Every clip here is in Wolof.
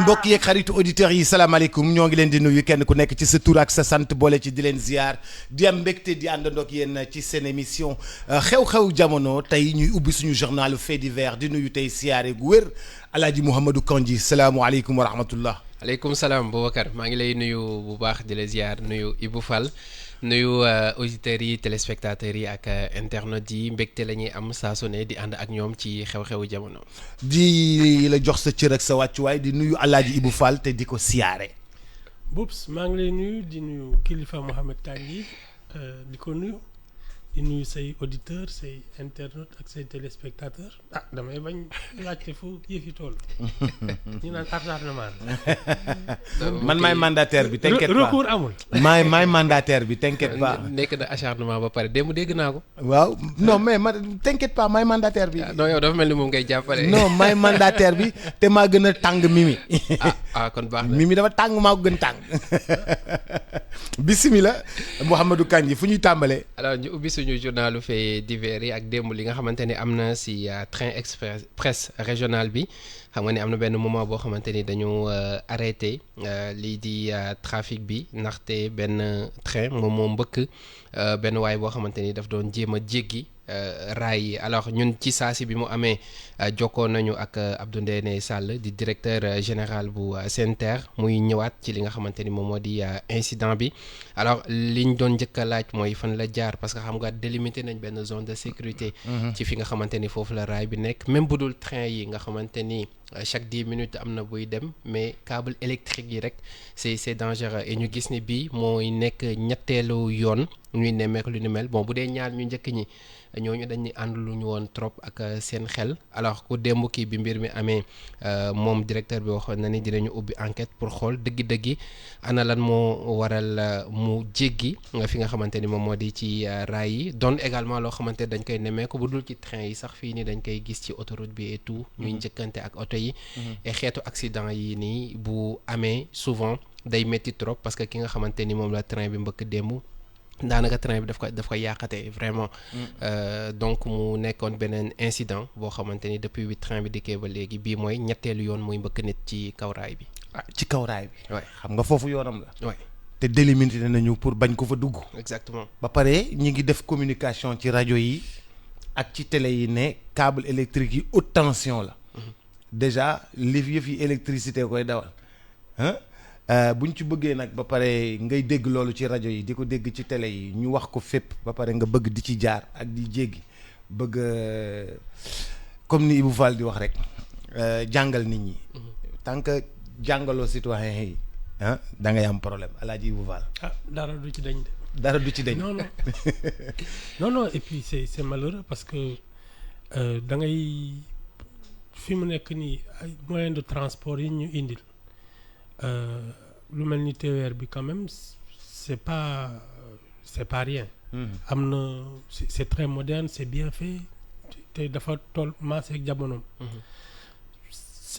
mbokk yeeg xaritu auditeurs yi salaamaaleykum ñoo ngi leen di nuyu kenn ku nekk ci sa tur ak sa sant boole ci di leen ziar di am mbégte di àndandoo ak yéen ci seen émission xew-xew jamono tey ñuy ubbi suñu journalu fait divers di nuyu tey siyaare gu wér Alaaji Mouhamadou Kandji salaamualeykum wa rahmatullah. aleykum salaam Boubacar maa ngi lay nuyu bu baax di la ziar nuyu Ibou Fall nuyu auditeurs yi téléspectateurs yi ak internautes yi mbégte la ñuy am saa su ne di ànd ak ñoom ci xew-xewu jamono. di la jox sa cër ak sa wàccuwaay di nuyu Alaaji Ibou Fall te di ko siyaare. Boubs maa ngi lay nuyu di nuyu kilifa Mouhamed Kandji di ko nuyu di nuyu say auditeurs say internautes ak say téléspectateurs damay bañ laajte fu yëf yi toll. ñu naan acharnement man maay mandataire bi t'inquiète pas recours amul. maay mandataire bi t'inquiète pas. nekk na acharnement ba pare démb dégg naa ko. waaw non mais t'inquiète pas maay mandataire bi. non yow dafa mel ni moom ngay jàppale. non maay mandataire bi te maa gën a tàng Mimi. kon baax na Mimi dafa tàng maa ko gën tàng. bisimilah Mouhamadou Kandji fu ñuy tàmbalee. alors ñu ubbi suñu journalu fait divers yi ak démb li nga xamante ni am na si train express régional bi xam nga ni am na benn moment boo xamante ni dañu arrêté lii di trafic bi ndaxte benn train moom moo mbëkk benn waay boo xamante ni daf doon jéem a jéggi raay yi alors ñun ci saasi bi mu amee jokkoo nañu ak Abdou Ndéné Sall di directeur général bu SENTER muy ñëwaat ci li nga xamante ni moom moo di incident bi alors liñ doon njëkk a laaj mooy fan la jaar parce que xam nga délimité nañ benn zone de sécurité ci fi nga xamante ni foofu la raay bi nekk même bu dul train yi nga xamante ni chaque 10 minutes am na buy dem mais câble électrique yi rek c'est dangereux et ñu gis ni bii mooy nekk ñetteelu yoon ñuy nemmeeku lu ni mel bon bu dee ñaar ñu njëkk ñi ñooñu dañuy àndaluñu woon trop ak seen xel alors ku démb kii bi mbir mi amee moom directeur bi waxoon na ni dinañu ubbi enquête pour xool dëggi-dëggi ana lan moo waral mu jéggi fi nga xamante ni moom moo di ci raay yi doon également loo xamante dañ koy nemmeeku bu dul ci train yi sax fii nii dañ koy gis ci autoroute bi et tout ñuy njëkkante ak oto yi et xeetu accident yi nii bu amee souvent day métti trop parce que ki nga xamante ni moom la train bi mbëkk démb daanaka train bi daf ko yàqate vraiment donc mu nekkoon beneen incident boo xamante ni depuis bi train bi dikkee ba léegi bii mooy ñetteelu yoon muy mbëkk nit ci kaw raay bi. ci kaw raay bi. waay xam nga foofu yoonam la. waay te délimité nañu pour bañ ko fa dugg. exactement ba pare ñi ngi def communication ci rajo yi ak ci télé yi ne câble électrique yi haute tension la. déjà yëf yi électricité koy dawal buñ ci bëggee nag ba pare ngay dégg loolu ci rajo yi di ko dégg ci télé yi ñu wax ko fépp ba pare nga bëgg di ci jaar ak di jéggi bëgg comme ni Ibou Fall di wax rek jàngal nit ñi tant que jàngaloo citoyen yi da ngay am problème Alaaji Ibou Fall. dara du ci dañ de. dara du ci dañ. non non et puis c'est malheureux parce que da ngay fi mu nekk nii ay moyens de transport yi ñu indil. lu mel ni TER bi quand même c'est pas rien. am na c'est très moderne c'est bien fait te dafa toll maase ak jamonoom.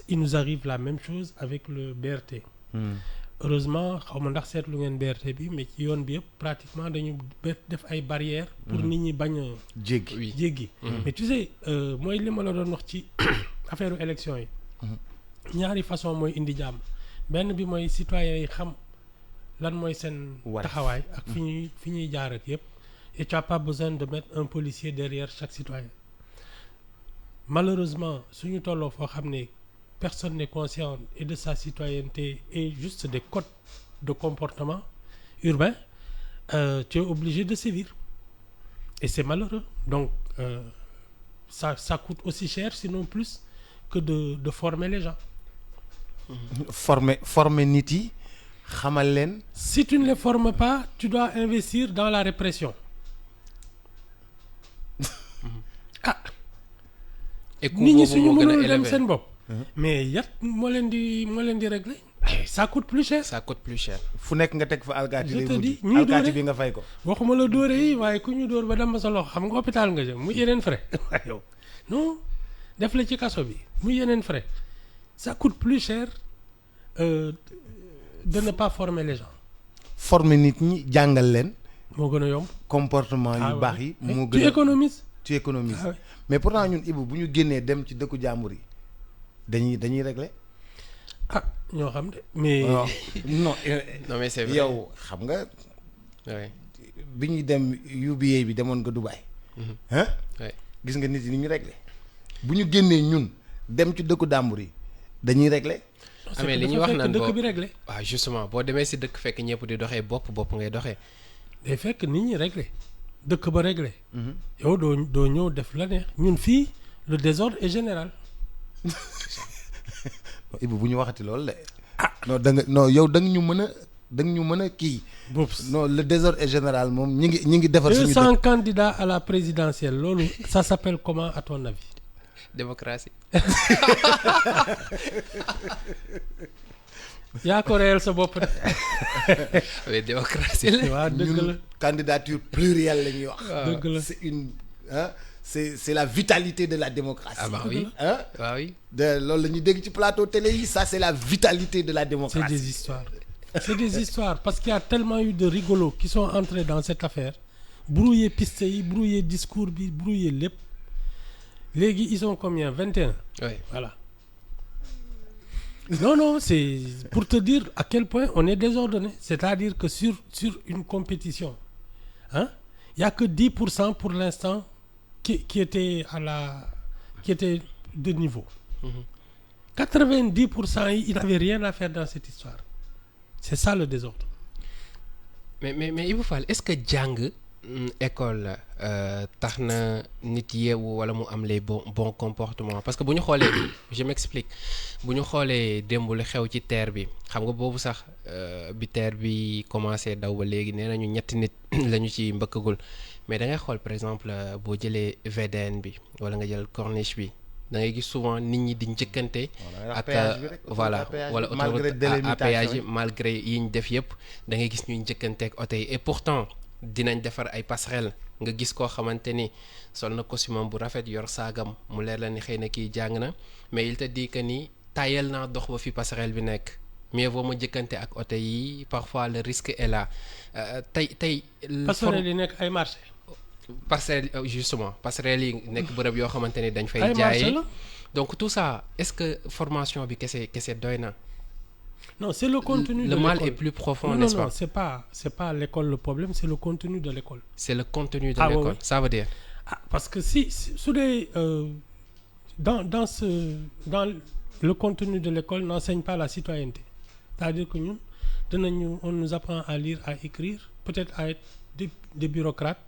Il nous arrive la même chose avec le BRT. heureusement xaw ma ndax seetlu ngeen BRT bi mais ci yoon bi yëpp pratiquement dañu def ay barrières. pour nit ñi bañ a. jéggi. mais tu sais mooy li ma la doon wax ci affaire élection yi. ñaari façon mooy indi jàmm. benn bi mooy citoyens yi xam lan mooy seen taxawaay ak fi ñuy jaar ak yëpp et tu as pas besoin de mettre un policier derrière chaque citoyen malheureusement suñu tolloo foo xam ne personne n'est conscient et de sa citoyenneté et juste des codes de comportement urbain tu es obligé de sévir et c'est malheureux donc ça coûte aussi cher sinon plus que de former les gens. former nit yi xamal leen. si tu ne les formes pas tu dois investir dans la répression. nit ñi suñu mënul dem seen bopp. mais yat moo leen di régler. ça coûte plus cher. fu nekk nga teg fa alkaati lay mujj mujj alkaati bi nga fay ko. waxuma la dóore yi waaye ku ñu dóor ba dem ba sa loxo xam nga hôpital nga jëm mu yeneen frais yow non def la ci kaso bi mu yeneen frais. ça coûte plus cher de ne pas former les gens. former nit ñi jàngal leen. moo gën a yomb. comportement yu baax yi. moo gën a tu économises. mais pourtant ñun Ibou bu ñu génnee dem ci dëkku jàmbur yi dañuy régler. ah ñoo xam de mais. non non mais c'est vrai yow xam nga ouais. bi ñuy dem UBA bi demoon nga Dubaï. ah Ouais. gis nga nit yi ni ñu réglé bu ñu génnee ñun dem ci dëkku dàmbur yi dañuy réglé. c'est mais que li ñuy dafa wax fekk naan dëkk boo bi réglé. waaw justement boo demee si dëkk fekk ñëpp di doxee bopp ngay doxee. day fekk nit ñi réglé dëkk ba réglé. yow doo ñëw def la neex ñun fii le désordre est général. Ibu bu ñu waxati loolu de. non da nga non yow da nga ñu mën a kii. non le désordre est général moom ñi ngi defar suñu 200 candidats à la présidentielle loolu ça s'appelle comment à ton avis? Démocratie. yaa ko réel sa bopp de. mais démocratie la. waaw dëgg la ñun candidature plurielle la ñuy wax. dëgg la c'est une ah c'est la vitalité de la démocratie. Ah bah oui. ah waaw oui. de loolu la ñuy dégg ci plateau télé yi ça c'est la vitalité de la c'est démocratie. des histoires. C'est des histoires parce qu'il y a tellement eu de rigolos qui sont entrés dans cette affaire brouiller piste yi brouiller discours bi brouiller lépp léegi ils sont combien 21 oui. voilà. Non c'est pour te dire à quel point on est désordonné c'est-à-dire que sur une compétition hein il y a que 10% pour l'instant qui était de niveau. 90% yi ils n'avaient rien à faire dans cette histoire. C'est ça le désordre. mais Ibou Fall est-ce que jàng école tax na nit yeewu wala mu am les bons comportements parce que bu ñu xoolee je m'explique bu ñu xoolee démb lu xew ci terre bi xam nga boobu sax bi terre bi commencé daw ba léegi nee nañu ñetti nit lañu ci mbëkkagul mais da ngay xool par exemple boo jëlee VDN bi wala nga jël corniche bi da ngay gis souvent nit ñi di njëkkante ak voilà wala autoroute à péage yi malgré yi ñu def yëpp da ngay gis ñuy njëkkante ak oto yi et pourtant dinañ defar ay passerelles nga gis koo xamante ni sol na costume bu rafet yor saagam mu leer la ni xëy na kii jàng na mais il te dit que ni tayal naa dox ba fi passerelle bi nekk mieux vaut ma njëkkante ak oto yi parfois le risque est là tey passerelle yi nekk ay marché passerelle justement passerelle yi nekk bërëb yoo xamante ni dañ fay jaayee donc tout ça est-ce que formation bi kese doy na. Non, c'est le contenu de l'école. Le mal est plus profond, n'est-ce pas? Non, c'est pas l'école le problème, c'est le contenu de l'école. C'est le contenu de l'école, oui. Ça veut dire? Parce que si dans le contenu de l'école n'enseigne pas la citoyenneté. C'est-à-dire que on nous apprend à lire, à écrire, peut-être à être des bureaucrates.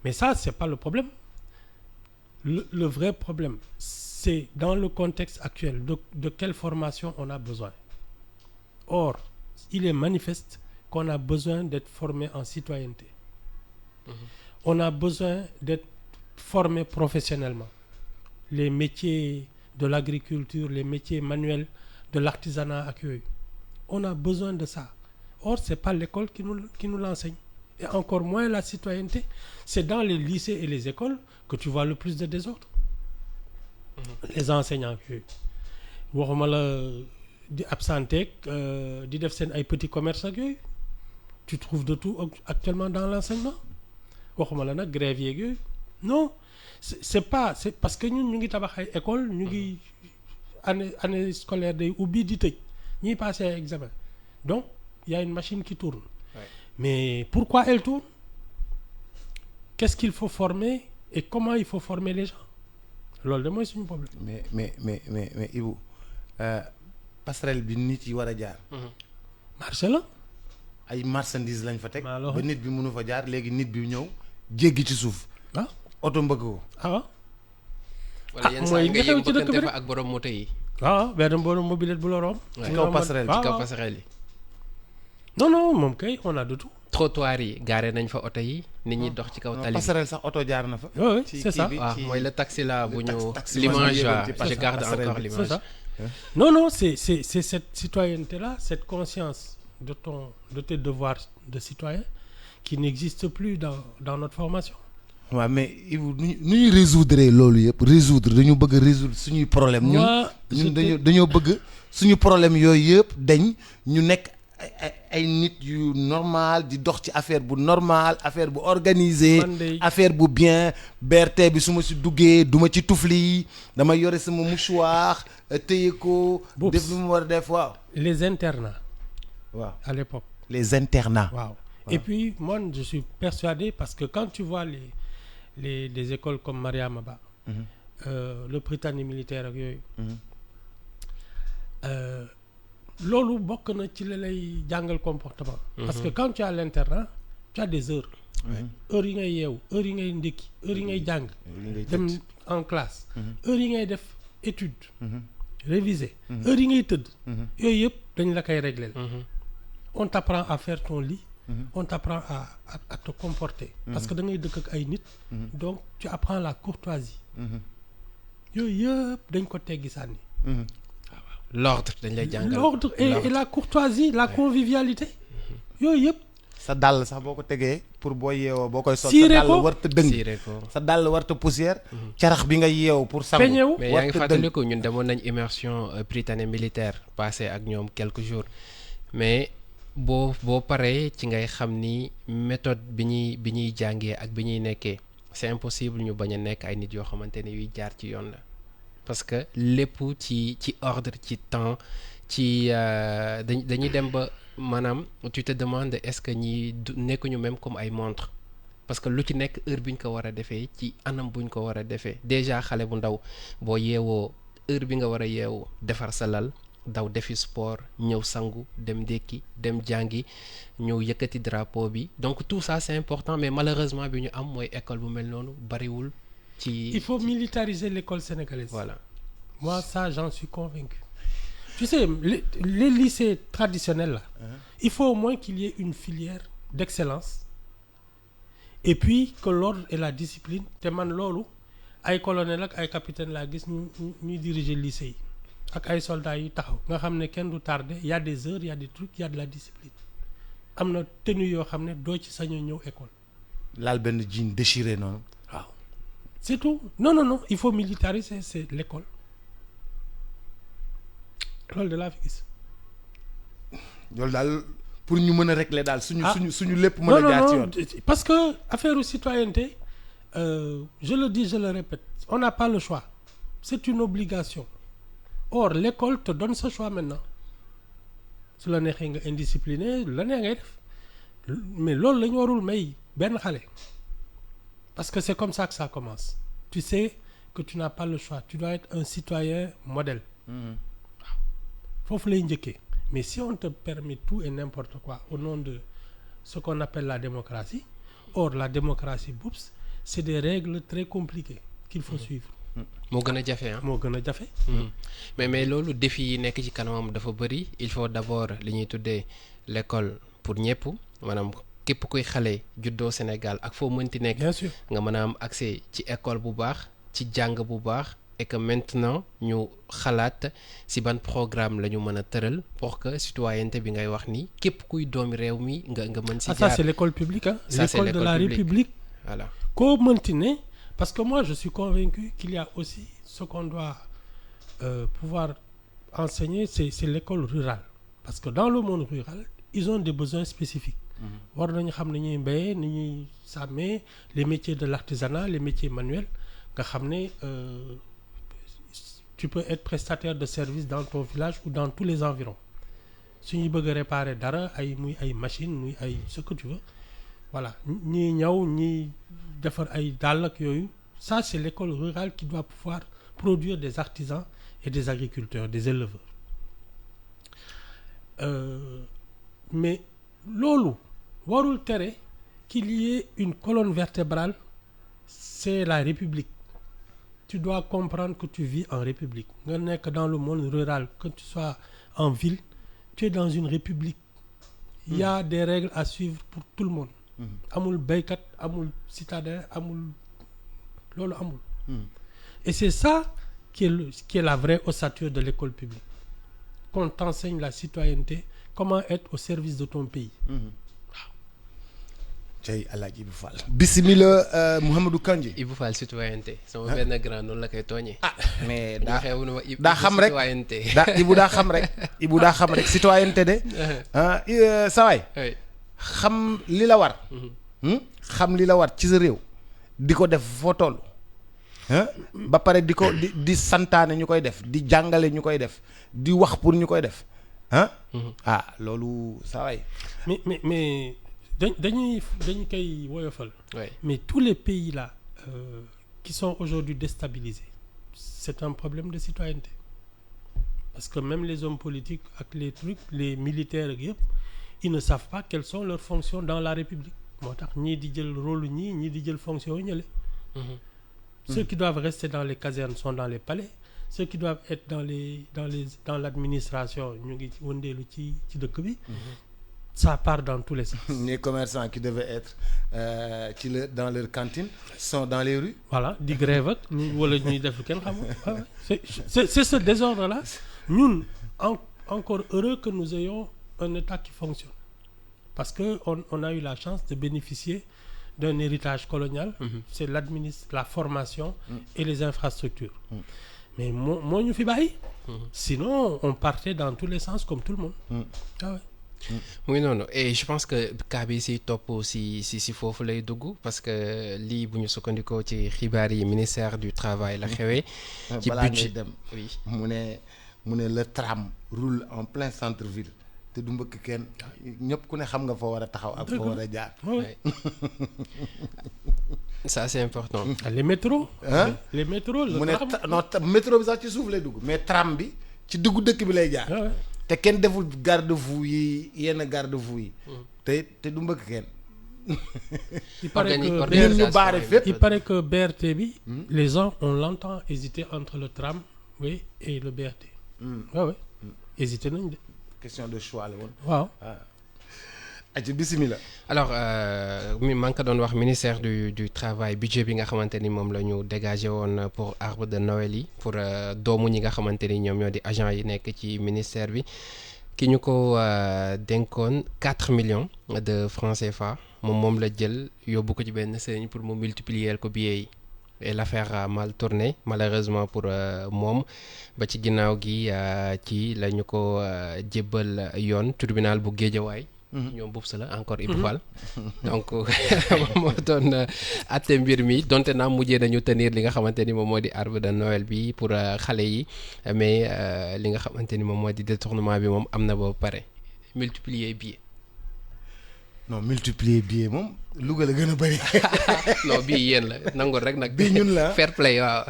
Mais ça, c'est pas le problème. Le vrai problème, c'est dans le contexte actuel de quelle formation on a besoin. Or, il est manifeste qu'on a besoin d'être formé en citoyenneté. On a besoin d'être formé professionnellement. Les métiers de l'agriculture, les métiers manuels, de l'artisanat accueilli. On a besoin de ça. Or, c'est pas l'école qui nous l'enseigne. Et encore moins la citoyenneté. C'est dans les lycées et les écoles que tu vois le plus de désordre. Les enseignants waxuma la di absenté di def seen ay petits commerces ak yooyu tu trouves de tout actuellement dans l'enseignement waxuma la nag grève yeeg yooyu non c'est parce que ñun ñu ngi tabax ay école ñu ngi année scolaire day ubbi di tëj ñuy passer ay examen donc il y a une machine qui tourne. Ouais. Mais pourquoi elle tourne? Qu'est-ce qu'il faut former et comment il faut former les gens? Loolu de mooy suñu problème. mais Ibou passerelle bi nit yi war a jaar. marché la. ay marchandises lañ fa teg. ba nit bi mënu fa jaar léegi nit bi ñëw jéggi ci suuf. ah oto mbëgg ko. wala yenn saa yi nga yëg bëggante fa ak borom moto yi. benn borom mobilette bu la romb. ci kaw passerelle ci kaw passerelle yi. non moom kay on a de tout. trottoir yi gaare nañ fa oto yi nit ñi dox ci kaw tali bi passerelle sax oto jaar na fa. oui c'est ça waaw mooy le taxi là bu ñu l'image je garde encore l'image. Non c'est cette citoyenneté là cette conscience de tes devoirs de citoyen qui n'existe plus dans notre formation. waaw mais Ibou nu ñuy résoudre loolu yëpp dañu bëgg résoudre suñuy problème ñun dañoo bëgg suñu problème yooyu yëpp dañ ñu nekk ay nit yu normal di dox ci affaire bu normal affaire bu organisé affaire bu bien BRT bi su ma si duggee du ma ci tufli dama yore sama mouchoir téye ko def lu mu war a def waaw les internats waaw à l'époque les internats waaw et puis moi je suis persuadé parce que quand tu vois les écoles comme Mariama Ba le Prytanée militaire ak yooyu loolu bokk na ci la lay jàngal comportement parce que quand tu es à l'internat tu as des heures heures yi ngay yeewu heures yi ngay ndékki heures yi ngay jàng dem en classe heures yi ngay def étude réviser heures yi ngay tëdd yooyu yëpp dañ la koy régler on t'apprend à faire ton lit on t'apprend à te comporter parce que da ngay dëkk ak ay nit donc tu apprends la courtoisie yooyu yëpp dañ ko teggi sànni l'ordre dañ lay jàngal l'ordre et la courtoisie la convivialité yooyu yëpp sa dàll sax boo ko tegee pour boo yeewoo boo koy sol sa dàll warta dëng sa dàll warta poussière carax bi nga yeewu pour sangu mais yaa ngi fàttaliku ñun demoon nañ immersion Prytanée militaire passé ak ñoom quelques jours mais boo paree ci ngay xam ni méthode bi ñuy jàngee ak bi ñuy nekkee c'est impossible ñu bañ a nekk ay nit yoo xamante ne yuy jaar ci yoon la parce que lépp ci ordre ci temps ci dañuy dem ba maanaam tu te demandes est-ce que ñi nekkuñu même comme ay montre parce que lu ci nekk heure bi ñu ko war a defee ci anam buñ ko war a defee déjà xale bu ndaw boo yeewoo heure bi nga war a yeewu defar sa lal daw defi sport ñëw sangu dem ndékki dem jàngi ñëw yëkkati drapeau bi donc tout ça c'est important mais malheureusement bi ñu am mooy école bu mel noonu bariwul ci il faut militariser l'école sénégalaise voilà moi ça j'en suis convaincu tu sais les lycées traditionnels là il faut au moins qu'il y ait une filière d'excellence et puis que l'ordre et la discipline te man loolu ay colonel ak ay capitaine laa gis ñuy diriger lycée yi ak ay soldats yi taxaw nga xam ne kenn du tardé y a des heures y a des trucs y a de la discipline am na tenue yoo xam ne doo ci sañ a ñëw école laal benn jean déchiré noonu waaw c'est tout non il faut militariser c'est l'école loolu de laa fi gis loolu daal pour ñu mën a régler daal suñu lépp mën a jaar ci yoon parce que affaire citoyenneté je le dis je le répète on n'a pas le choix c'est une obligation or l'école te donne ce choix maintenant su la neexee nga indiscipliné la neex ngay def mais loolu la ñu warul may benn xale parce que c'est comme ça que ça commence tu sais que tu n'as pas le choix tu dois être un citoyen modèle waaw foofu lay njëkkee mais si on te permet tout et n'importe quoi au nom de ce qu'on appelle la démocratie or la démocratie boops c'est des règles très compliquées qu'il faut suivre moo gën a jafe ah moo gën a jafe mais loolu défi yi nekk ci kanamam dafa bëri il faut d'abord li ñuy tuddee l'école pour ñëpp maanaam képp kuy xale juddoo Sénégal ak foo mënti nekk bien sûr nga mën a am accès ci école bu baax ci jàng bu baax et que maintenant ñu xalaat ci ban programme la ñu mën a tëral pour que citoyenneté bi ngay wax ni képp kuy doomi réew mi nga mën ci jaar ça c'est l'école publique hein l'école de la République voilà koo mënti ne parce que moi je suis convaincu qu'il y a aussi ce qu'on doit pouvoir enseigner c'est l'école rurale parce que dans le monde rural ils ont des besoins spécifiques war nañu xam ne ñuy mbéyee ni ñuy sàmmee les métiers de l'artisanat les métiers manuels nga xam ne tu peux être prestataire de service dans ton village ou dans tous les environs su ñuy bëgg a réparer dara muy ay machine muy ay ce que tu veux voilà ñii ñëw ñii defar ay dàll ak yooyu ça c'est l'école rurale qui doit pouvoir produire des artisans et des agriculteurs des éleveurs mais loolu warul tere qu'il y ait une colonne vertébrale c'est la République tu dois comprendre que tu vis en République nga nekk dans le monde rural que tu sois en ville tu es dans une République il y a des règles à suivre pour tout le monde amul béykat amul citadin amul loolu amul et c'est ça qui est la vraie ossature de l'école publique qu'on t'enseigne la citoyenneté comment être au service de ton pays waaw cey Alaaji Ibou Fall bismillah Mouhamadou Kandji Ibou Fall citoyenneté sama benn grand noonu la koy tooñee mais daa daa xam rek citoyenneté Ibou daa xam rek Ibu daa xam rek citoyenneté de sawaay oui. xam li la war xam li la war ci sa réew di ko def foo toll ba pare di santaane ñu koy def di jàngale ñu koy def di wax pour ñu koy def loolu sawaay mais dañuy koy woyofal. Oui. Mais tous les pays là qui sont aujourd'hui déstabilisés, c'est un problème de citoyenneté. Parce que même les hommes politiques ak les militaires ak yëpp, ils ne savent pas quelles sont leurs fonctions dans la République. Moo tax ñii di jël rôle ñii di jël fonction ñële. Ceux qui doivent rester dans les casernes sont dans les palais. Ceux qui doivent être dans l'administration ñu ngi wëndeelu ci dëkk bi. Ça part dans tous les sens. Les commerçants qui devaient être dans leur cantine sont dans les rues. Voilà, di grève ak wala ñuy def kenn xamul. C'est ce désordre-là. Ñun encore heureux que nous ayons un État qui fonctionne. Parce que on a eu la chance de bénéficier d'un héritage colonial. C'est la formation et les infrastructures. Mais moo ñu fi bàyyi. Sinon on partait dans tous les sens comme tout le monde. Oui, non. Et je pense que cas bi si topp si foofu lay dugg parce que lii bu ñu sukkandikoo ci xibaar yi ministère du travail la xewee. ci balaa ngay budget dem. oui. mu ne le tram roule en plein centre-ville te du mbëkk kenn ñëpp ku ne xam nga fa war a taxaw ak fa war a jaar. Ouais. Ça c'est important. Les métros. Les métros. mu ne métro bi sax ci suuf lay dugg mais tram bi ci dugg dëkk bi lay jaar. te kenn deful garde-fou yi yenn garde-fou yi. te du mbëkk kenn. Il paraît que ñun ñu baare fépp. il paraît que BRT bi. Les gens ont longtemps hésité entre le tram oui et le BRT. waaw hésité nañ de. question de choix la woon. waaw. aca bismillah. Alors maa ngi ko doon wax ministère du travail budget bi nga xamante ni moom la ñu dégagé woon pour arbre de Noël yi pour doomu ñi nga xamante ni ñoom ñoo di agent yi nekk ci ministère bi ki ñu ko dénkoon 4 millions de francs CFA moom la jël yóbbu ko ci benn sëriñ pour mu multiplier ko billets yi et l'affaire a mal tourné malheureusement pour moom ba ci ginnaaw gi ci la ñu ko jébbal yoon tribunal bu Guédiawaye ñoom boobu sa la encore Ibou Fall donc moo doon atte mbir mi donte naa mujjee nañu tenir li nga xamante ni moom moo di arbre de Noël bi pour xale yi mais li nga xamante ni moom moo di détournement bi moom am na ba pare multiplier billet. non multiplier billet moom Louga la gën a bëri. non bii yéen la nangul rek nag. bii ñun la fair play waaw.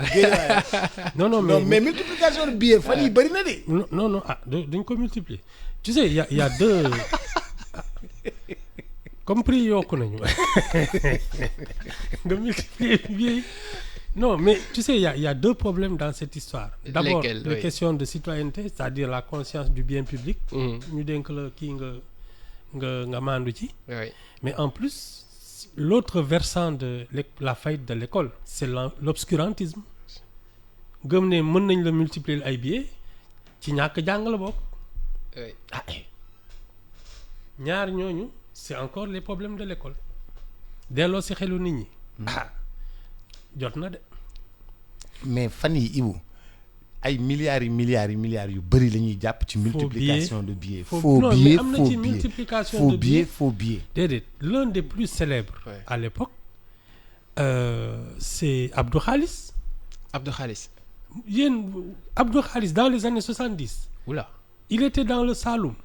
non mais multiplication de billet fan yi bëri na de. non dañ ko multiplier tu sais y a deux. Comme prix yokku nañu nga multiplier billet. Non mais tu sais il y a deux problèmes dans cette histoire. D'abord les questions de citoyenneté, c'est-à-dire la conscience du bien public. ñu dénk la kii nga maandu ci. Mais en plus l'autre versant de la faillite de l'école, c'est l'obscurantisme. gëm ne mën nañ la multiplier ay billets ci ñàkk jàng la bokk. ñaar ñooñu c'est encore les problèmes de l'école delloo ci xelu nit ñi jot na de. mais fan yi Ibu ay milliards yu bëri la ñuy jàpp ci multiplication de billets. faux billets. Déedéet l'un des plus célèbres à l'époque c'est Abdou Khalis. Abdou Khalis dans les années 70. Oula. Il était dans le Saloum.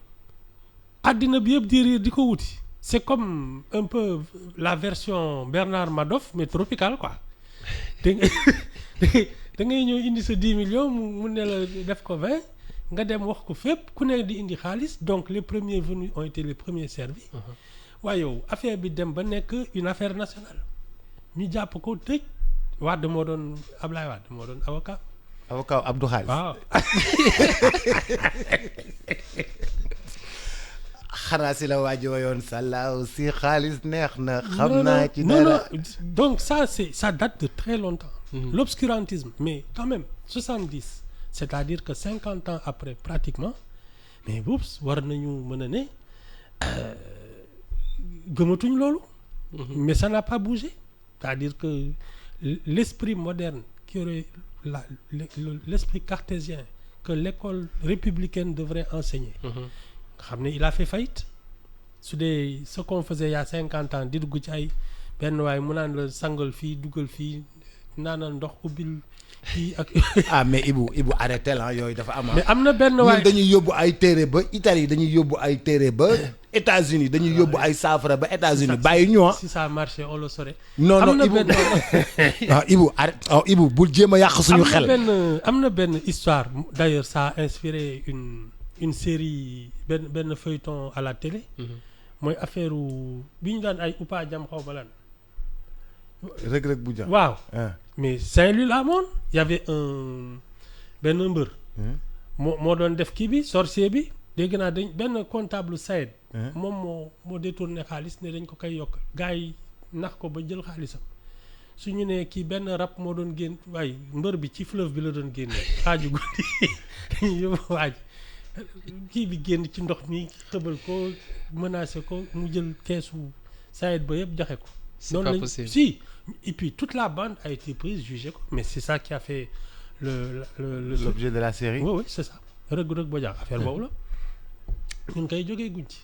àddina bi yëpp di riir di ko wuti. C'est comme un peu la version Bernard Madoff mais tropicale quoi. da ngay ñëw indi sa 10 millions mu ne la def ko 20 nga dem wax ko fépp ku ne di indi xaalis donc les premiers venus ont été les premiers servis. waaye yow affaire bi dem ba nekk une affaire nationale. ñu jàpp ko tëj Ablaye Wade moo doon avocat. Abdou Khalis. waaw. xanaa si la waaj woyoon sàllaaw si xaalis neex na. xam naa ci dara donc ça date de très longtemps. L'obscurantisme mais quand même 70 c'est-à-dire que 50 ans après pratiquement mais boops war nañu mën a ne gëmatuñ loolu. Mais ça n'a pas bougé. C'est-à-dire que l'esprit moderne qui aurait l'esprit cartésien que l'école républicaine devrait enseigner. nga xam ne il a fait faillite. su dee ce qu'on faisait il y a 50 ans di dugg ci ay benn waay mu naan la sangal fii dugal fii naanal ndox ubbil fii ak. ah mais Ibou arrêté la yooyu dafa am. mais am na benn waay ñun dañuy yóbbu ay téere ba Italie dañuy yóbbu ay téere ba États-Unis dañuy yóbbu ay saafara ba États-Unis bàyyi ñu si ça marché on le saurait. non Ibou ah Ibou arrête Ibou bul jéem a yàq suñu xel. am na benn histoire d'ailleurs ça a inspiré une série benn feuilleton à la télé. mooy affaire bi ñu daan ay Upa Jam xaw ma lan. Reug bu jam waaw. mais Saint-Louis la amoon y avait benn mbër. moo doon def kii bi sorcier bi dégg naa dañ benn comptable Saïd. moom moo détourné xaalis ne dañ ko koy yokk gars yi nax ko ba jël xaalisam su ñu ne kii benn rab moo doon génn waaye mbër bi ci fleuve bi la doon génnee xaaju guddi yóbbu waaj kii bi génn ci ndox mi xëbal ko menacé ko mu jël keesu Saïd ba yëpp joxe ko. c'est pas possible si et puis toute la bande a été prise jugée ko mais c'est ça qui a fait l'objet de la série. oui c'est ça Reug Bodian affaire boobu la ñun koy jógee guñ ci.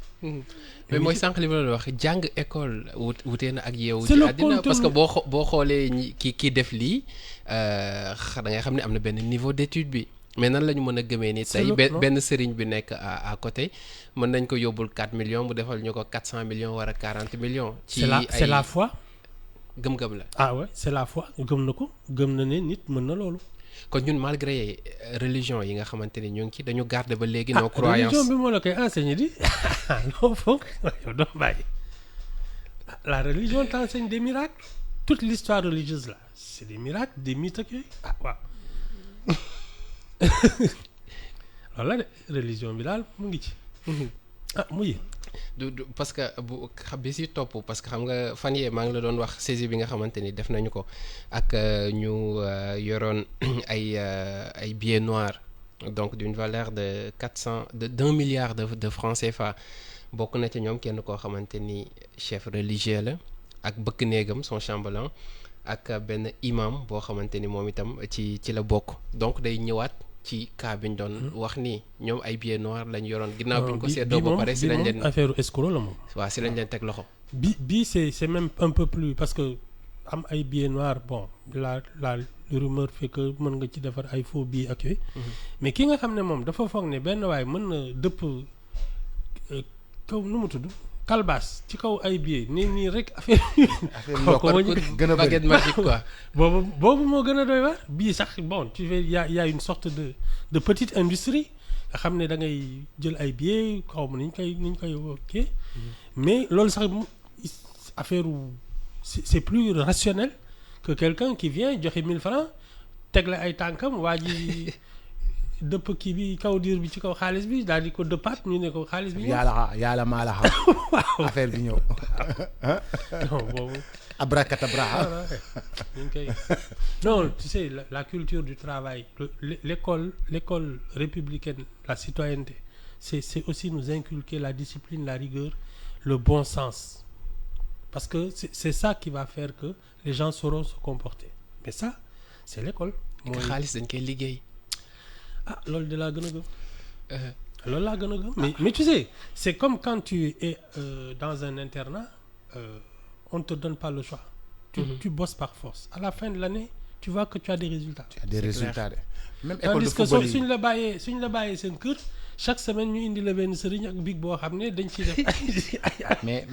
mais mooy sànq li ma doon wax jàng école wutee na ak yeewu c'est ci le àddina parce que contour. boo xoolee ñi ki def lii da ngay xam ne am na benn niveau d'étude bi mais nan la ñu mën a gëmee ni tey benn sëriñ bi nekk à côté mën nañ ko yóbbul 4 millions mu defal ñu ko 400 millions wala 40 millions. ci c'est la foi. gëm-gëm la. ah ouais c'est la foi gëm na ko gëm na ne nit mën na loolu. kon ñun malgré religion yi nga xamante ni ñu ngi ci dañu garder ba léegi nos croyances. religion bi moo la koy enseigner di non foog yow doo bàyyi la religion t'enseigne des miracles toute l'histoire religieuse là c'est des miracles des mythes ak yooyu ah waaw loolu la de religion bi daal mu ngi ci ah muy du parce que bi si topp parce que xam nga fan yee maa ngi la doon wax saisie bi nga xamante ni def nañu ko ak ñu yoroon ay billets noirs donc d'une valeur de 1 milliard de francs CFA bokk na ci ñoom kenn koo xamante ni chef religieux la ak bëkk néegam son chambellan ak benn imam boo xamante ni moom itam ci la bokk donc day ñëwaat ci cas bi ñu doon wax nii ñoom ay billets noirs lañ yoroon ginnaaw bi ñu ko seddoo ba pare si lañ leen affaire escroc la moom. waaw si lañ leen teg loxo. bi c'est même un peu plus parce que am ay billets noirs bon la rumeur fait que mën nga ci defar ay faux billets ak yooyu. mais ki nga xam ne moom dafa foog ne benn waay mën na dëpp kaw nu mu tudd kalbaas ci kaw ay billets nii rek affaire gën a baguette magique quoi. boobu moo gën a doy waar bii sax bon tu vois y a une sorte de petite industrie nga xam ne da ngay jël ay billets xaw ma ni ñu koy ok mais loolu sax affaire c'est plus rationnel que quelqu'un qui vient joxe 1000 francs teg la ay tànkam waa ji dëpp kii bi kaw diir bi ci kaw xaalis bi daal di ko dëppaat ñu ne ko xaalis bi. yàlla maa la xam. affaire bi ñëw. non boobu. abracadabra. non tu sais la culture du travail l'école républicaine la citoyenneté c'est aussi nous inculquer la discipline la rigueur le bon sens parce que c'est ça qui va faire que les gens sauront se comporter mais ça c'est l'école. mooy xaalis dañ koy liggéey. ah loolu de laa gën a gëm. loolu laa gën a gëm mais tu sais c'est comme quand tu es dans un internat on te donne pas le choix. Tu bosses par force à la fin de l'année tu vois que tu as des résultats. tu as des résultats de même école de football football yi suñ la bàyyee seen kër chaque semaine ñu indi la benn sëriñ ak big boo xam ne dañ ciy def mais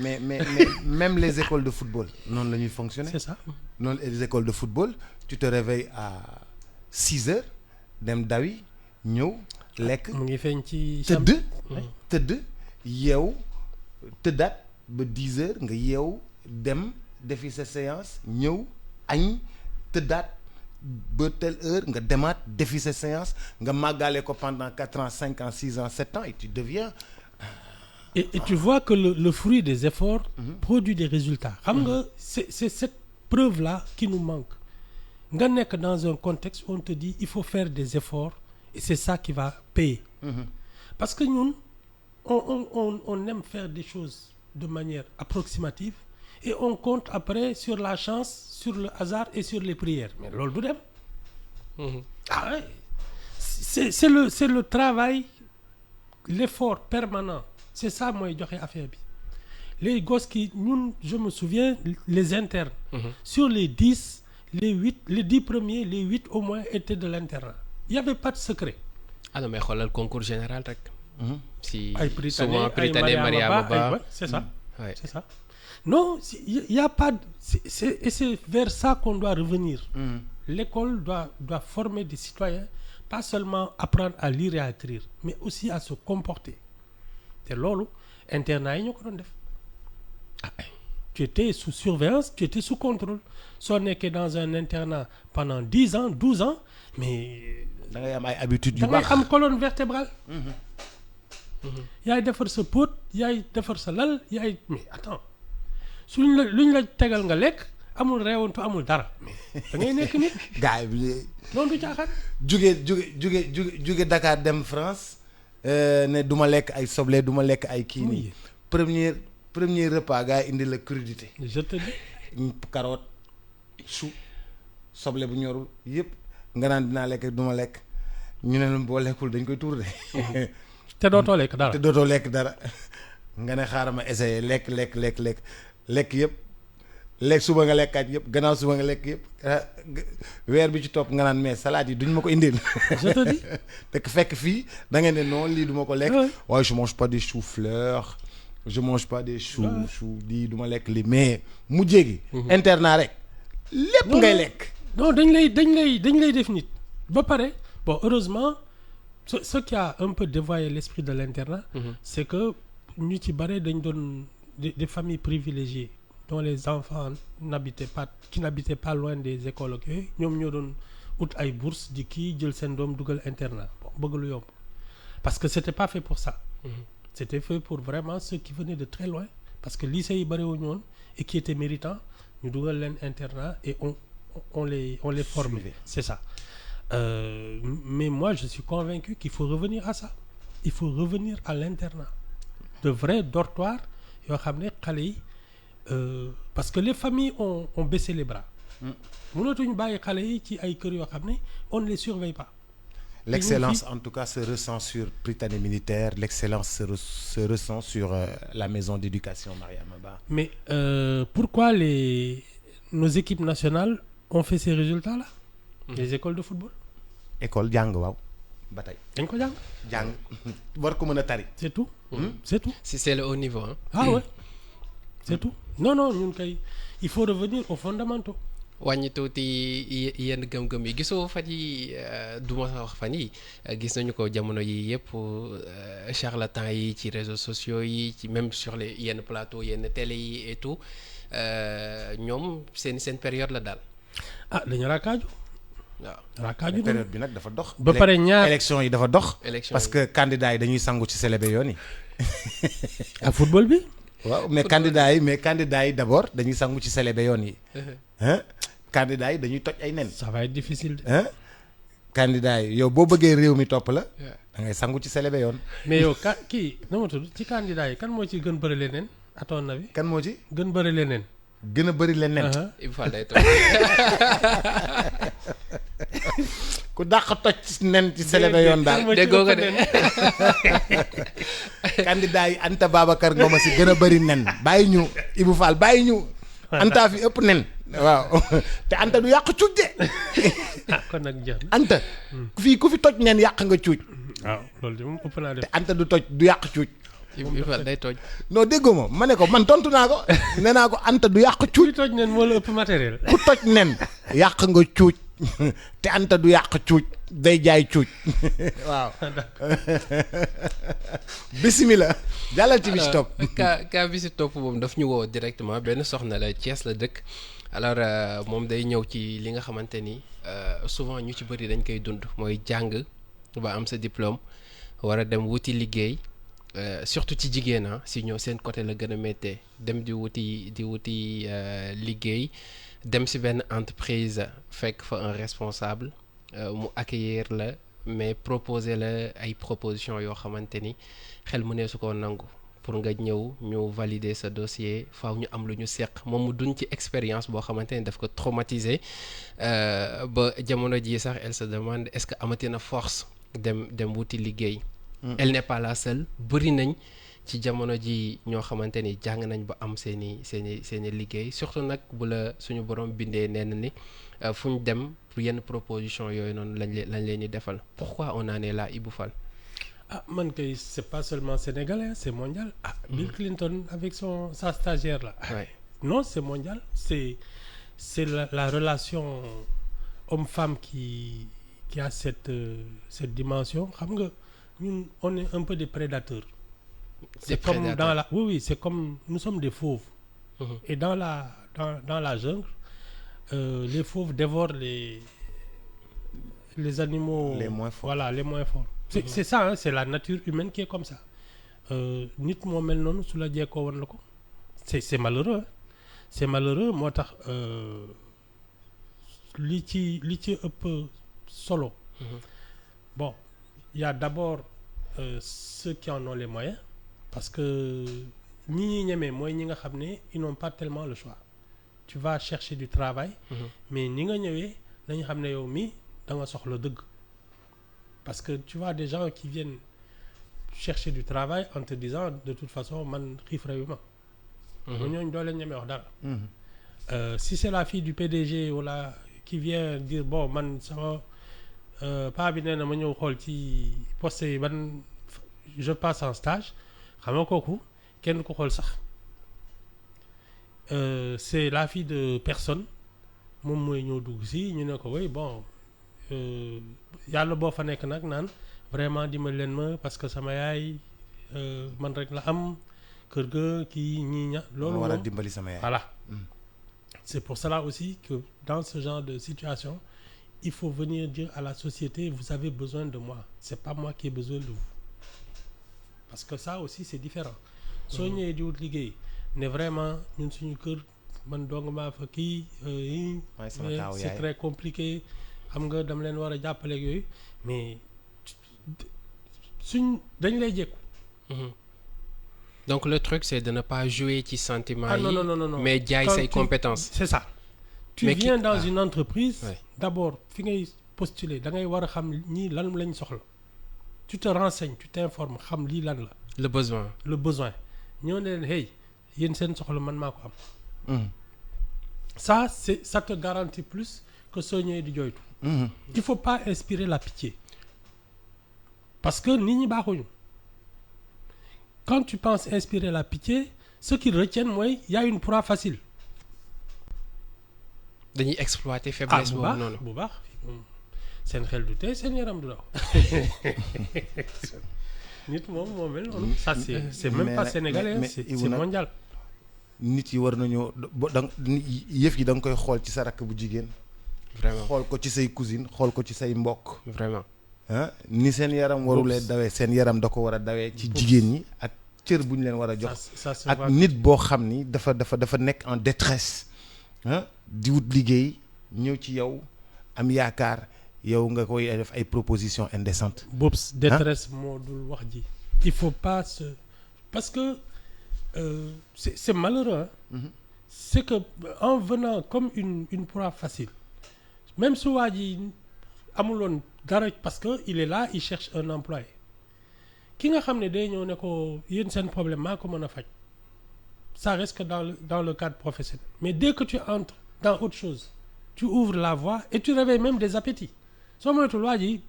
même les écoles de football noonu la ñuy fonctionner. c'est ça noonu les écoles de football tu te réveilles à 6 heures dem dawi ñëw lekk. mu ngi feeñ ci. tëdd yeew tëddaat ba 10 heures nga yeew dem defi sa séance ñëw añ tëddaat ba telle heure nga demaat defi sa séance nga màggaale ko pendant 4 ans 5 ans 6 ans 7 ans et tu deviens. et tu vois que le fruit des efforts produit des résultats. xam nga c'est cette preuve là qui nous manque nga nekk dans un contexte où on te dit il faut faire des efforts et c'est ça qui va payer. Parce que ñun on aime faire des choses de manière approximative et on compte après sur la chance sur le hasard et sur les prières mais loolu du dem. ah ouais c'est le travail, l'effort permanent. C'est ça mooy joxe affaire bi. Les gosses qui ñun je me souviens les internes. Sur les 10, les 10 premiers, les 8 au moins étaient de l'internat. Il y avait pas de secret. ah non mais xoolal concours général rek. si Ay souvent Prytanée Mariama Ba c'est ça. Ouais. C'est ça. Non, il y a pas et c'est vers ça qu'on doit revenir. L'école doit former des citoyens, pas seulement apprendre à lire et à écrire, mais aussi à se comporter. te loolu internat yi ñoo ko doon def. Tu étais sous surveillance, tu étais sous contrôle. Soo nekkee dans un internat pendant 10 ans 12 ans mais da ngay am ay habitudes yu da ngay baax. am colonne vertébrale. yaay defar sa póot yaay defar sa lal yaay mais attends luñ la tegal nga lekk amul reewantu amul dara mais da ngay nekk nit. gaay bi noonu du caaxaan. jóge Dakar dem France ne du ma lekk ay soble du ma lekk ay kii nii. premier repas gars yi indi la crudité. je te dis. carotte chou soble bu ñorul yëpp nga naan dinaa lekk du ma lekk ñu ne la boo lekkul dañ koy tuur de. te dootoo lekk dara. te dootoo lekk dara nga ne xaaral ma essayer lekk yëpp lekk suba nga lekkaat yëpp gannaaw suba nga lekk yëpp weer bi ci topp nga naan mais salade yi duñ ma ko indil. je te dis. te fekk fii da ngeen ne non lii du ma ko lekk. waaye je mange pas des choux-fleurs je mange pas des choux lii du ma lekk lii mais mujjee gi. internat rek lépp ngay lekk. non dañ lay def nit ba pare bon heureusement ce qui a un peu dévoyé l'esprit de l'internat c'est que ñu ci bare dañ doon des familles privilégiées dont les enfants qui n'habitaient pas loin des écoles ak yooyu ñoom ñoo doon ut ay bourses di kii jël seen doom dugal internat bon bëgg lu yomb parce que c'était pas fait pour ça. C'était fait pour vraiment ceux qui venaient de très loin parce que lycée yi bariwuñu woon et qui étaient méritants ñu dugal leen internat et on les formait. C'est ça. Mais moi je suis convaincu qu'il faut revenir à ça. Il faut revenir à l'internat. De vrais dortoirs yoo xam ne xale yi parce que les familles ont baissé les bras. mënatuñu bàyyi xale yi ci ay kër yoo xam ne on ne les surveille pas. L'excellence en tout cas se ressent sur Prytanée militaire, l'excellence se ressent sur la maison d'éducation Mariama Ba. Mais pourquoi nos équipes nationales ont fait ces résultats-là? Les écoles de football. École jàng waaw ba tey. dañ ko jàng war ko mën a tari. C'est tout. C'est tout. si c'est le haut niveau hein. Ah ouais. C'est tout. Non ñun kay il faut revenir aux fondamentaux. wàññi tuuti yenn gëm-gëm yi gisoo fan yi du ma wax fan yi gis nañu ko jamono yi yëpp charlatan yi ci réseaux sociaux yi ci même sur les yenn plateau yenn télé yi et tout ñoom seen période la daal. ah dañu raakaaju. waaw raakaaju période bi nag dafa dox. ba pare élection yi dafa dox. parce que candidats yi dañuy sangu ci célébé yoon yi. ak football bi. waaw mais candidats yi d'abord dañuy sangu ci célébé yoon yi. candidats yi dañuy toj ay nen. ça va être difficile. candidats yi yow boo bëggee réew mi topp la. da ngay sangu ci célébé yoon. mais yow kii na ma tudd ci candidats yi kan moo ci gën bëri leneen à ton avis. kan moo ci. gën bëri leneen. gën a bëri leneen. il faut day toj. ku dàq toj nen ci célébé yoon daal. déggoo ko de. candidat yi Anta Babacar Ngom si gën a bëri nen bàyyi ñu Ibou Fall bàyyi ñu. Anta fi ëpp nen. waaw te Anta du yàq cuuj de. kon nag jeex na. Anta. ku fi toj nen yàq nga cuuj. waaw loolu de moom ëpp naa def. te Anta du yàq cuuj. il faut day toj. non déggoo ma ne ko man tontu naa ko nee naa ko Anta du yàq cuuj. ku toj nen moo la ëpp matériel. ku toj nen yàq nga cuuj te Anta du yàq cuuj day jaay cuuj waaw. bismillah jàllal ci bi si topp. ka bi si topp moom daf ñu woo directement benn soxna la Thiès la dëkk alors moom day ñëw ci li nga xamante ni souvent ñu ci bëri dañ koy dund mooy jàng ba am sa diplôme war a dem wuti liggéey. Surtout ci jigéen si ñoo seen côté la gën a méttee dem di wuti liggéey dem si benn entreprise fekk fa un responsable mu accueillir la mais proposer la ay propositions yoo xamante ni xel mu ne su ko nangu pour nga ñëw ñu valider sa dossier faaw ñu am lu ñu seq moom mu dund ci expérience boo xamante ni daf ko traumatiser ba jamono ji sax elle se demande est-ce que amati na force dem wuti liggéey. Elle n'est pas la seule bëri nañ ci jamono ji ñoo xamante ni jàng nañ ba am seeni liggéey surtout nag bu la suñu borom bindee nee na ni fu ñu dem yenn proposition yooyu noonu lañ leen di defal pourquoi on en est là Ibou Fall. Ah man kay c'est pas seulement sénégalais c'est mondial. Bill Clinton avec sa stagiaire là. Ouais. Non, c'est mondial. C'est la relation homme-femme qui a cette dimension. Xam nga ñun on est un peu des prédateurs. C'est comme prédateurs. oui, c'est comme nous sommes des fauves. Et dans la jungle, les fauves dévorent les animaux. Les moins forts. Voilà, les moins forts. C'est ça, hein, c'est la nature humaine qui est comme ça. Nit moo mel noonu su la jekkoo woon la ko. C'est malheureux. Hein. C'est malheureux moo tax li ci ëpp solo. Bon, il y a d'abord ceux qui en ont les moyens parce que ñi ñemee mooy ñi nga xam ne ils n'ont pas tellement le choix. Tu vas chercher du travail. Mais ni nga ñëwee dañu xam ne yow mii da nga soxla dëgg. Parce que tu vois des gens qui viennent chercher du travail en te disant de toute façon man xiif reyu ma. ñooñu doo leen ñemee wax dara. Si c'est la fille du PDG wala qui vient dire bon man sama paa bi nee na ma ñëw xool ci poste yi ban je passe en stage xam nga kooku kenn ko xool sax c'est la fille de personne moom mooy ñëw dugg si ñu ne ko oui bon yàlla boo fa nekk nag naan vraiment dimbali leen ma parce que sama yaay man rek la am kër ga kii ñii ña loolu war a dimbali sama yaay. Voilà. C'est pour cela aussi que dans ce genre de situation il faut venir dire à la société vous avez besoin de moi c'est pas moi qui ai besoin de vous parce que ça aussi c'est différent soo ñëwee di wut liggéey ne vraiment ñun suñu kër man dong maa fa kii c'est très compliqué xam nga dama leen war a jàppale ak yooyu mais suñ dañ lay jékku. Donc le truc c'est de ne pas jouer ci sentiment Ah yi non. mais jaay say compétences. C'est ça. Tu Mais viens dans une entreprise. Ouais. D'abord fi ngay postuler da ngay war a xam ñii lan lañ soxla. Tu te renseignes, tu t'informes xam lii lan la. Le besoin. Le besoin ñoo ne leen hey yéen seen soxla man maa ko am. Ça te garantit plus que soo ñëwee di joytu. Il faut pas inspirer la pitié. Parce que nit ñi baaxuñu. Quand tu penses inspirer la pitié, ce qu'ils retiennent mooy y a une proie facile. Dañuy exploiter faiblesse bu boobu baax noonu. bu baax seen xel du tey seen yaram du daw. nit moom moo mel noonu. Ça c'est même pas sénégalais c'est mondial. nit yi war nañoo yëf yi da nga koy xool ci sa rakk bu jigéen. Vraiment xool ko ci say cousine xool ko ci say mbokk. vraiment. ni seen yaram warulee dawee seen yaram da ko war a dawee ci jigéen ñi ak cër bu ñu leen war a jox. ak nit boo xam ni dafa nekk en détresse di wut liggéey ñëw ci yow am yaakaar yow nga koy def ay propositions indécentes. boobu détresse moo dul wax ji. il faut pas parce que c'est malheureux. C'est que en venant comme une proie facile même su waa ji amuloon dara parce que il est là il cherche un employé ki nga xam ne day ñëw ne ko yéen seen problème maa ko mën a faj ça reste que dans le cadre professionnel mais dès que tu entres dans autre chose tu ouvres la voie et tu réveilles même des appétits soo moytul waa ji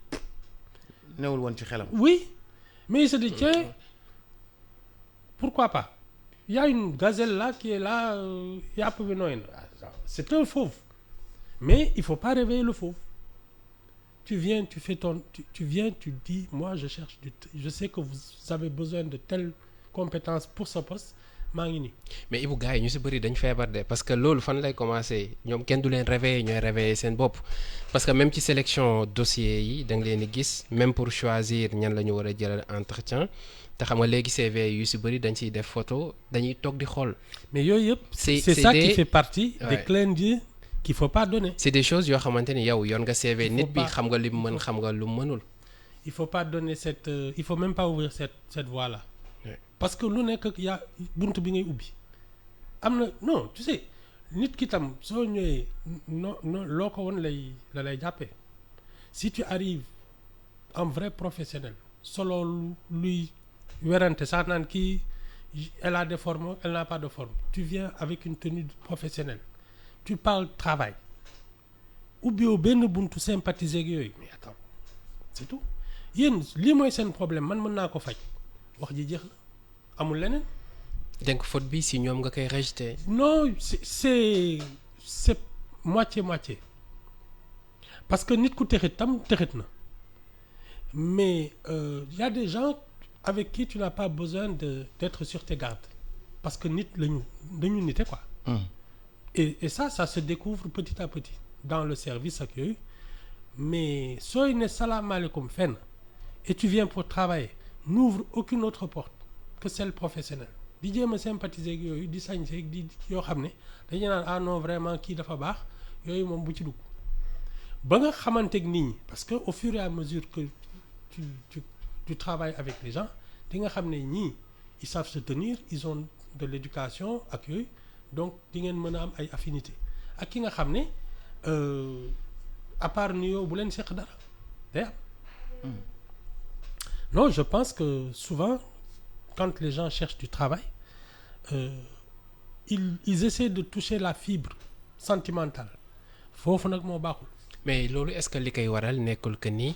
newul woon ci xelam. oui mais il se dit tiens pourquoi pas il y a une gazelle là qui est là yàpp bi nooy na c'est un fauve mais il faut pas réveiller le fauve. Tu viens, tu viens, tu dis, moi je cherche je sais que vous avez besoin de telles compétences pour ce poste, maa ngi nii. Mais Ibou gars yi ñu si bëri dañ feebar de parce que loolu fan lay commencer ñoom kenn du leen réveiller ñooy réveiller seen bopp parce que même ci sélection dossier yi da nga leen di gis même pour choisir ñan la ñu war a jëlal entretien te xam nga léegi CV yu si bëri dañ siy def photo dañuy toog di xool. Mais yooyu yëpp. c'est ça qui fait partie des clins d'yeux qu'il faut pas donner. C'est des choses yoo xamante ni yow yoon nga CV nit bi xam nga li mu mën xam nga lu mu mënul. Il faut pas donner il faut même pas ouvrir cette voie là. Ouais. Parce que lu nekk yaa buntu bi ngay ubbi am na non tu sais nit ki tam soo ñëwee non loo ko woon la lay jàppee si tu arrives un vrai professionnel solo luy werante sax naan kii elle a des formes elle n'a pas de forme tu viens avec une tenue professionnelle tu parles travail ubbiwoo benn buntu sympathiser ak yooyu mais attends c'est tout yéen lii mooy seen problème man mën naa ko faj wax ji jeex na amul leneen. donc faute bi si ñoom nga koy rejeter. non c'est moitié parce que nit ku texit tam texit na mais y a des gens avec qui tu n'as pas besoin d'être sur tes gardes parce que nit lañu dañu nite quoi. Et ça se découvre petit à petit dans le service ak yooyu mais sooy ne salaamaaleykum fenn et tu viens pour travailler n'ouvre aucune autre porte que celle professionnelle di jéem a sympathiser ak yooyu di sañseeg di yoo xam ne dañu naan ah non vraiment kii dafa baax yooyu moom bu ci dugg ba nga xamanteeg nit ñi parce que au fur et à mesure que tu travailles avec les gens di nga xam ne ñii ils savent se tenir ils ont de l'éducation ak yooyu donc di ngeen mën a am ay affinité ak ki nga xam ne à part nuyoo bu leen seq dara day am. Non, je pense que souvent quand les gens cherchent du travail ils essaient de toucher la fibre sentimentale foofu nag moo baaxul. mais loolu est-ce que li koy waral nekkul que ni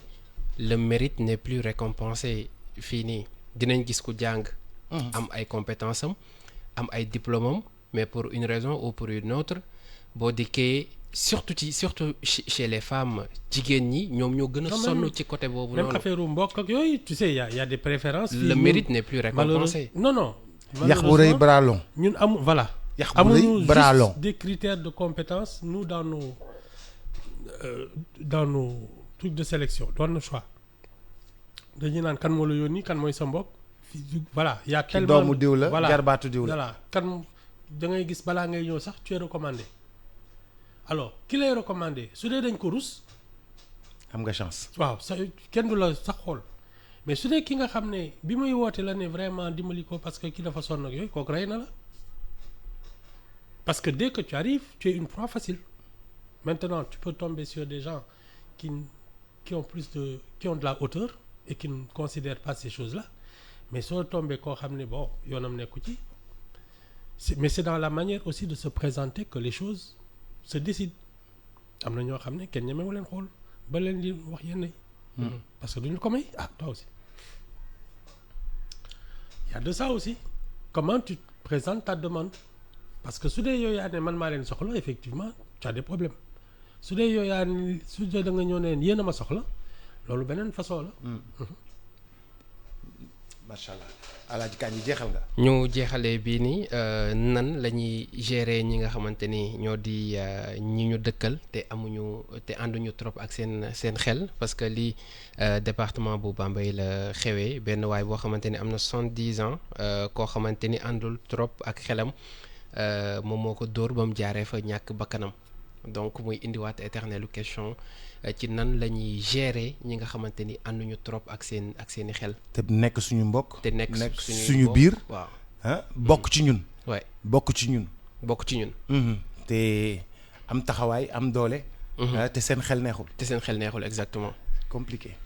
le mérite n'est plus récompensé fii nii dinañ gis ku jàng. am ay compétences am ay diplômes am mais pour une raison ou pour une autre boo dikkee surtout chez les femmes jigéen ñi ñoom ñoo gën a sonn ci côté boobu noonu. même affaire mbokk ak yooyu tu sais y a des préférences. le mérite n'est plus récompensé. non. yax bu rëy bras long. ñun voilà. yax bu rëy bras long des critères de compétence nous dans nos trucs de sélection dans nos choix dañuy naan kan moo la yónni kan mooy sa mbokk. voilà y a tellement doomu diw la jarbaatu diw la voilà kan da ngay gis balaa ngay ñëw sax tu es recommandé alors ki lay recommandé su dee dañ ko rus. am nga chance. waaw sa kenn du la sax xool mais su dee ki nga xam ne bi muy woote la ne vraiment dimbali ko parce que ki dafa sonn ak yooyu kooku rey na la parce que dès que tu arrives tu es une proie facile maintenant tu peux tomber sur des gens qui ont de la hauteur et qui ne considèrent pas ces choses-là mais soo tombé koo xam ne bon yoonam nekku ci mais c'est dans la manière aussi de se présenter que les choses se décident am na ñoo xam ne kenn ñemewu leen xool ba leen di wax yenn yi parce que duñu ko may toi aussi il y a de ça aussi comment tu présentes ta demande parce que su dee yow yaa ne man maa leen soxla effectivement tu as des problèmes su dee yow yaa ne su dee da nga ñëw ne yéen a ma soxla loolu beneen façon la. macha allah Alaaji Kandji jeexal nga. ñu jeexalee bii nii nan la ñuy gérer ñi nga xamante ni ñoo di ñi ñu dëkkal te ànduñu trop ak seen xel parce que lii département bu Bambey la xewee benn waay boo xamante ni am na 70 ans koo xamante ni àndul trop ak xelam moom moo ko dóor ba mu jaaree fa ñàkk bakkanam donc muy indiwaat éternelu question ci nan la ñuy gérer ñi nga xamante ni ànduñu trop ak seeni xel. te nekk suñu mbokk. te nekk suñu biir. waaw bokk ci ñun. waay bokk ci ñun. bokk ci ñun. te am taxawaay am doole. te seen xel neexul. te seen xel neexul exactement. compliqué.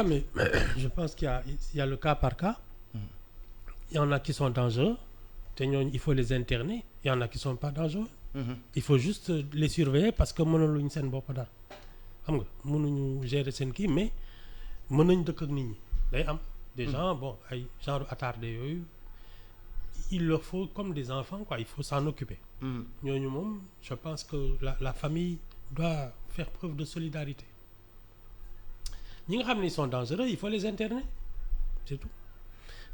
mais je pense qu'il y a le cas par cas. Il y en a qui sont dangereux te ñooñu il faut les interner il y en a qui sont pas dangereux. Il faut juste les surveiller parce que mënaluñ seen bopp daal xam nga mënuñu gérer seen kii mais mën nañ dëkk ak nit ñi day am des gens bon ay genre attardé yooyu il leur faut comme des enfants quoi il faut s'en occuper ñooñu moom je pense que la famille doit faire preuve de solidarité ñi nga xam ne ils sont dangereux il faut les interner c'est tout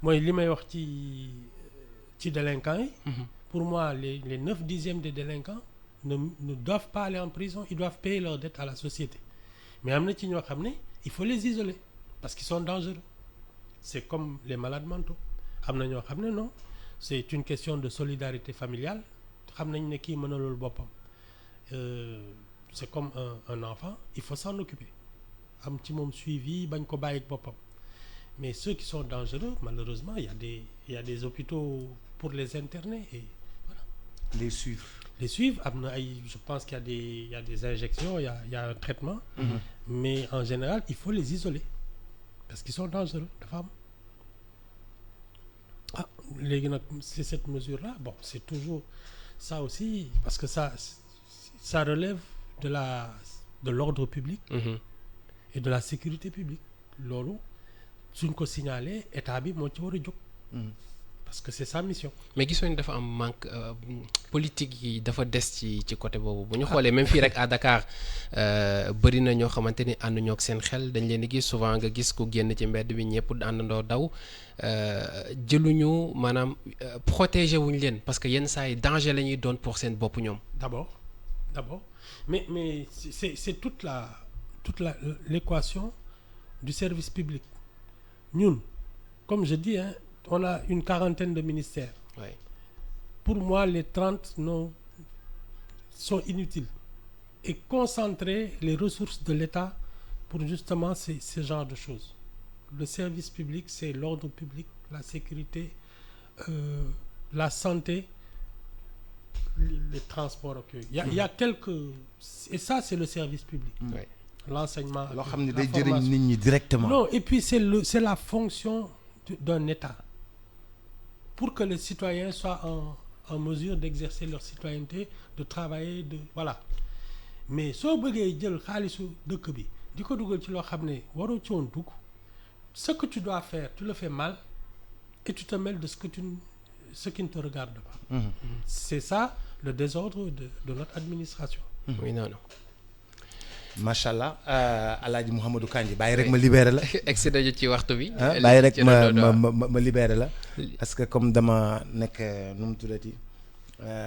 mooy li may wax ci délinquants yi pour moi les 9/10 des délinquants ne doivent pas aller en prison ils doivent payer leurs dettes à la société mais am na ci ñoo xam ne il faut les isoler parce qu'ils sont dangereux c'est comme les malades mentaux am na ñoo xam ne non c'est une question de solidarité familiale xam nañ ne kii mënalul boppam c'est comme un enfant il faut s'en occuper am ci moom suivi bañ ko bàyyi ak boppam mais ceux qui sont dangereux malheureusement il y a des hôpitaux pour les interner et voilà. Les suivre am na ay je pense qu'il y a des injections il y a un traitement mais en général il faut les isoler parce qu'ils sont dangereux dafa am ah léegi nag c'est cette mesure là bon c'est toujours ça aussi parce que ça relève de l'ordre public et de la sécurité publique loolu suñ ko signaler état bi moo ci war a jóg parce que c'est sa mission. mais gisoon ni dafa am manque politique yi dafa des ci côté boobu bu ñu xoolee même fii rek à Dakar bëri na ñoo xamante ni ànduñoo ak seen xel dañ leen di gis souvent nga gis ku génn ci mbedd bi ñëpp àndandoo daw jëluñu maanaam protéger wuñ leen parce que yenn saa yi danger la ñuy doon pour seen bopp ñoom. D'abord mais c'est toute l'équation du service public ñun comme je dis on a une quarantaine de ministères. Oui. Pour moi, les 30 sont inutiles. Et concentrer les ressources de l'État pour justement ce genre de choses. Le service public, c'est l'ordre public, la sécurité, la santé, les transports. Il y a quelques... Et ça, c'est le service public. Oui. L'enseignement, la formation. Directement. Non, et puis c'est la fonction d'un État. Pour que les citoyens soient en mesure d'exercer leur citoyenneté, de travailler, voilà. Mais soo bëggee jël xaalisu dëkk bi di ko dugal ci loo xam ne waroo ci woon dugg ce que tu dois faire tu le fais mal et tu te mêles de ce qui ne te regarde pas. C'est ça le désordre de notre administration. Oui, non. macha allah Alaaji Mouhamadou Kandji bàyyi rek ma libéré la. egsi nañu ci waxtu bi. bàyyi rek ma libéré la. parce que comme dama nekk nu mu tuddati.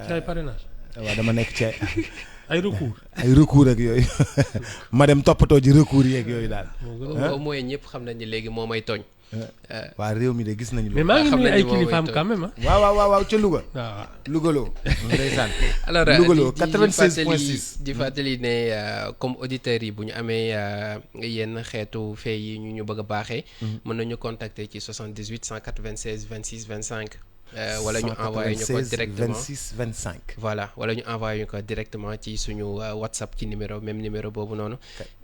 ci ay parrainage. waaw dama nekk ci ay recours. ay recours ak yooyu ma dem toppatoo ji recours yeeg yooyu daal. au moins ñëpp xam nañ ni léegi moo may tooñ. waa réew mi de gis nañu. mais maa ngi nuyu ay kilifaam quand même waaw ca Louga. waaw Lougaloo. ndeysaan. alors Lougaloo 96.6 di fàttali ne comme auditeurs yi bu ñu amee yenn xeetu fee yi ñu bëgg a baaxee. mën nañu contacter ci 78 196 26 25. wala ñu envoyé ñu ko directement 26 25. voilà wala ñu envoyé ñu ko directement ci suñu WhatsApp ci même numéro boobu noonu.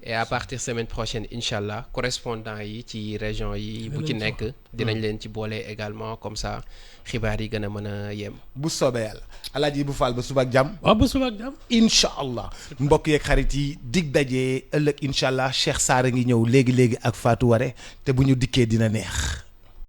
et à partir semaine prochaine incha allah correspondant yi ci région yi. bu ci nekk dinañ leen ci boole également comme ça xibaar yi gën a mën a yem. bu soobee yàlla Alaaji bu Fall ba suba ak jàmm. waaw ba suba ak jàmm. incha allah mbokk yeeg xarit yi dig daje ëllëg incha allah Cheikh Sarr a ngi ñëw léegi ak Fatou Waré te bu ñu dikkee dina neex.